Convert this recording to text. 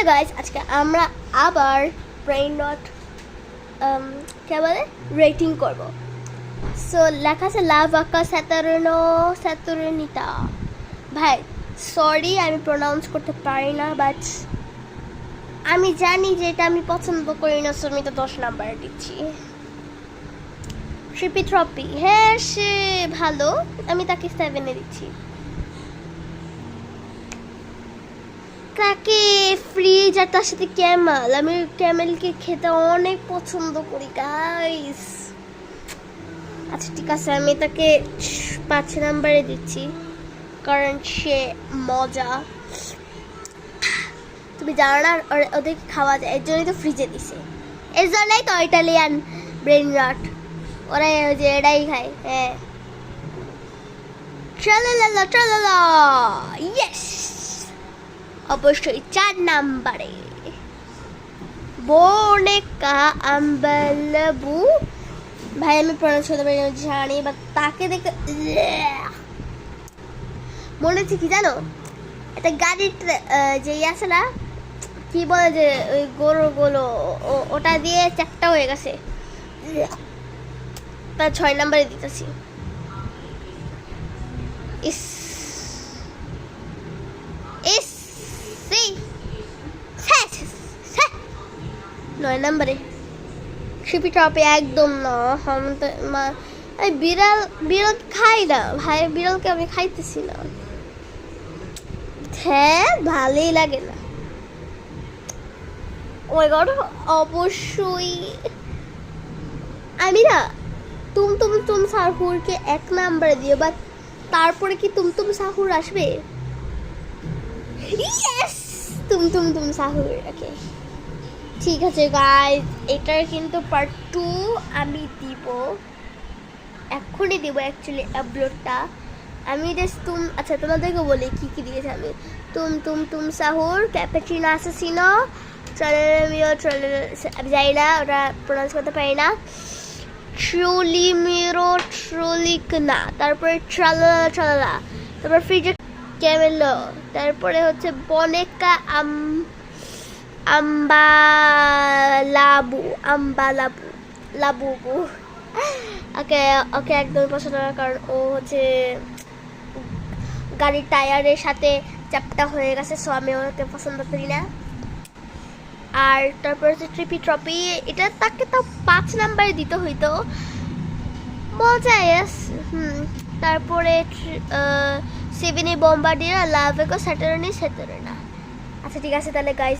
Hello guys, আজকে আমরা আবার ব্রেইন রট কে বলে রেটিং করব। সো লেখা আছে লা ভাকা স্যাতুর্নিতা। ভাই সরি, আমি প্রোনাউন্স করতে পারি না, বাট আমি জানি যে এটা আমি পছন্দ করি না, সো আমি তো 10 নাম্বার দিচ্ছি। ট্রিপি হ্যাঁ সে ভালো, আমি তাকে 7 দিচ্ছি। তাকে ফ্রিজ আর তার সাথে ক্যামেল, আমি ক্যামেলকে খেতে অনেক পছন্দ করি গাইস। আচ্ছা ঠিক আছে, আমি তাকে 5 নাম্বারে দিচ্ছি কারণ সে মজা। তুমি জানো না ওদেরকে খাওয়া যায়, এর জন্যই তো ফ্রিজে দিছে, এর জন্যই তো ইটালিয়ান ব্রেন রট, ওরা যে এটাই খায়। হ্যাঁ ট্রালালা ইয়েস, অবশ্যই 4 নাম্বারে বোনেকা আম্বালাবু। ভাই আমি প্রনাউন্স করতে পারি জানি, বা তাকে দেখে মনে হচ্ছে কি জানো, একটা গাড়ির যে আছে না, কি বলে যে ওই গরুগুলো, ওটা দিয়ে চ্যাপটা হয়ে গেছে। তার 6 নাম্বারে দিতেছি। ইস ইস 9 নাম্বারে শিপি টপে একদম না। বিড়াল বিড়াল খাই না ভাই, বিড়ালকে আমি খাইতেছি না। হ্যাঁ ভালোই লাগে না। ও মাই গড, অবশ্যই আমি না তুম সাহুরকে 1 নাম্বারে দিও, বাট তারপরে কি তুম সাহুর আসবে? ইয়েস, তুম সাহুর। ওকে ঠিক আছে গাইস, এটার কিন্তু পার্ট 2 আমি দিব, এখনই দিব অ্যাকচুয়ালি আপলোডটা। আমি জাস্ট আচ্ছা তোমাদেরকে বলি কি কি দিয়েছি আমি। তুম সাহুর, ক্যাপাচিনো অ্যাসাসিনো, আমি জানি না, ওটা প্রোনাউন্স করতে পারি না। ট্রুলিমিরো ট্রুলিকনা, তারপরে ট্রালালা, তারপর ফ্রিজে ক্যামেলো, তারপরে হচ্ছে বনেকা লাবুবু। ওকে ওকে একদমই পছন্দ না, কারণ ও হচ্ছে গাড়ির টায়ারের সাথে চ্যাপটা হয়ে গেছে, সো আমি ওকে পছন্দ করি না। আর তারপর হচ্ছে ট্রিপি, এটা তাকে তো 5 নাম্বারে দিতে হইতো, মজা। তারপরে 7 বোম্বার্ডিয়ার, লাভেকো স্যাটারনি। আচ্ছা ঠিক আছে তাহলে গাইস।